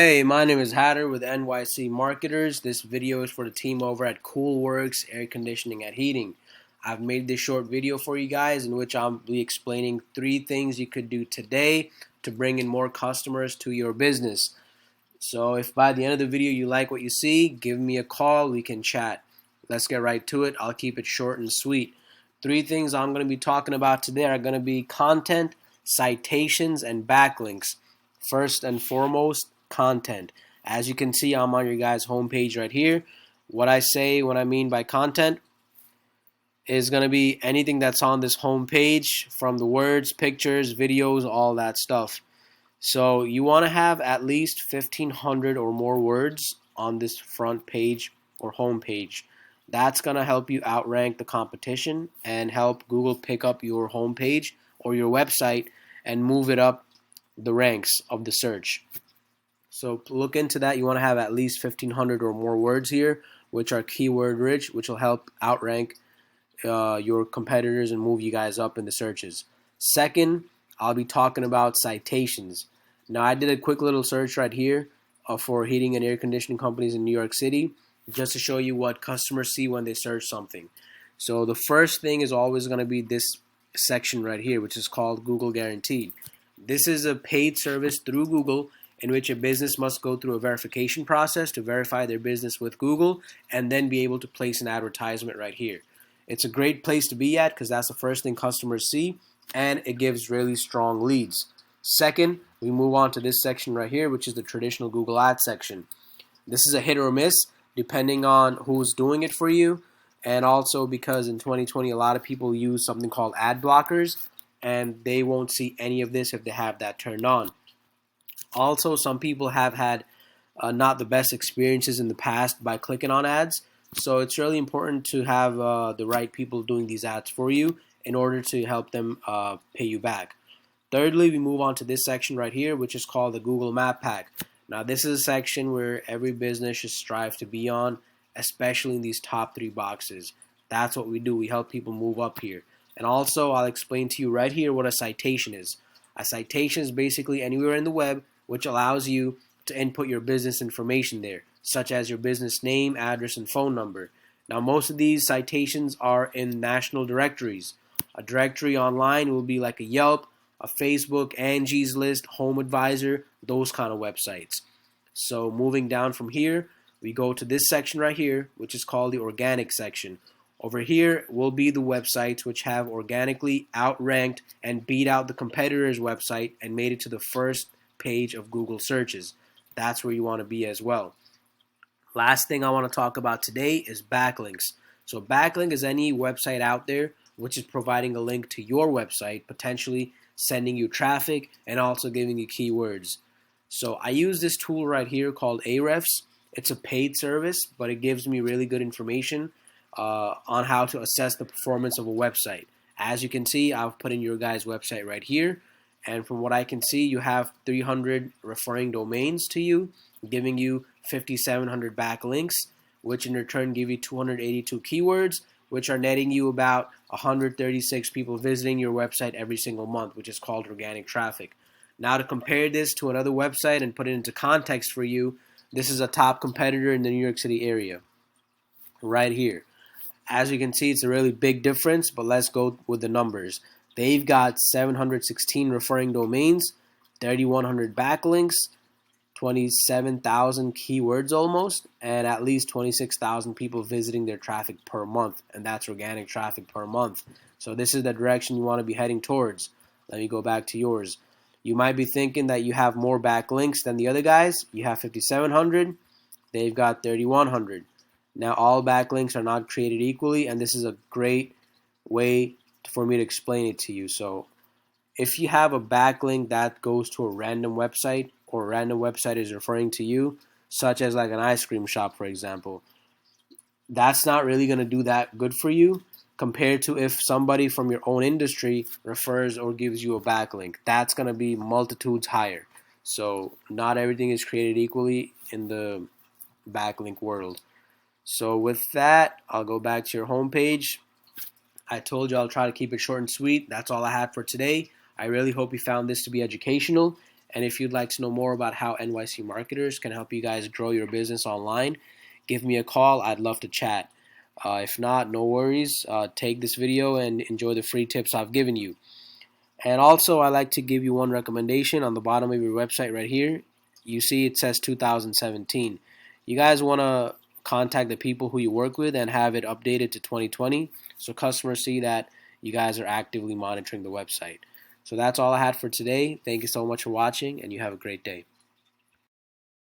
Hey, my name is Hatter with NYC Marketers. This video is for the team over at Coolworks Air Conditioning and Heating. I've made this short video for you guys in which I'll be explaining 3 things you could do today to bring in more customers to your business. So if by the end of the video you like what you see, give me a call, we can chat. Let's get right to it. I'll keep it short and sweet. 3 things I'm going to be talking about today are going to be content, citations, and backlinks. First and foremost, content. As you can see, I'm on your guys' homepage right here. What I mean by content is going to be anything that's on this homepage, from the words, pictures, videos, all that stuff. So you want to have at least 1,500 or more words on this front page or home page. That's going to help you outrank the competition and help Google pick up your homepage or your website and move it up the ranks of the search. So look into that. You want to have at least 1,500 or more words here, which are keyword rich, which will help outrank your competitors and move you guys up in the searches. Second, I'll be talking about citations. Now, I did a quick little search right here for heating and air conditioning companies in New York City, just to show you what customers see when they search something. So the first thing is always going to be this section right here, which is called Google Guaranteed. This is a paid service through Google in which a business must go through a verification process to verify their business with Google and then be able to place an advertisement right here. It's a great place to be at because that's the first thing customers see, and it gives really strong leads. Second, we move on to this section right here, which is the traditional Google Ads section. This is a hit or miss depending on who's doing it for you, and also because in 2020 a lot of people use something called ad blockers, and they won't see any of this if they have that turned on. Also, some people have had not the best experiences in the past by clicking on ads, so it's really important to have the right people doing these ads for you in order to help them pay you back. Thirdly, we move on to this section right here, which is called the Google Map Pack. Now, this is a section where every business should strive to be on, especially in these top 3 boxes. That's what we do. We help people move up here. And also, I'll explain to you right here what a citation is. A citation is basically anywhere in the web which allows you to input your business information there, such as your business name, address, and phone number. Now, most of these citations are in national directories. A directory online will be like a Yelp, a Facebook, Angie's List, Home Advisor, those kind of websites. So moving down from here, we go to this section right here, which is called the organic section. Over here will be the websites which have organically outranked and beat out the competitor's website and made it to the first page of Google searches. That's where you want to be as well. Last thing I want to talk about today is backlinks. So backlink is any website out there which is providing a link to your website, potentially sending you traffic and also giving you keywords. So I use this tool right here called Ahrefs. It's a paid service, but it gives me really good information on how to assess the performance of a website. As you can see, I've put in your guys' website right here. And from what I can see, you have 300 referring domains to you, giving you 5,700 backlinks, which in return give you 282 keywords, which are netting you about 136 people visiting your website every single month, which is called organic traffic. Now, to compare this to another website and put it into context for you, this is a top competitor in the New York City area, right here. As you can see, it's a really big difference, but let's go with the numbers. They've got 716 referring domains, 3,100 backlinks, 27,000 keywords almost, and at least 26,000 people visiting their traffic per month, and that's organic traffic per month. So this is the direction you want to be heading towards. Let me go back to yours. You might be thinking that you have more backlinks than the other guys. You have 5,700. They've got 3,100. Now, all backlinks are not created equally, and this is a great way for me to explain it to you. So if you have a backlink that goes to a random website, or a random website is referring to you, such as like an ice cream shop, for example, that's not really going to do that good for you compared to if somebody from your own industry refers or gives you a backlink. That's going to be multitudes higher. So not everything is created equally in the backlink world. So with that, I'll go back to your homepage. I told you I'll try to keep it short and sweet. That's all I had for today. I really hope you found this to be educational. And if you'd like to know more about how NYC marketers can help you guys grow your business online, give me a call. I'd love to chat. If not, no worries. Take this video and enjoy the free tips I've given you. And also, I like to give you one recommendation on the bottom of your website right here. You see it says 2017. You guys want to contact the people who you work with and have it updated to 2020 so customers see that you guys are actively monitoring the website. So that's all I had for today. Thank you so much for watching, and you have a great day.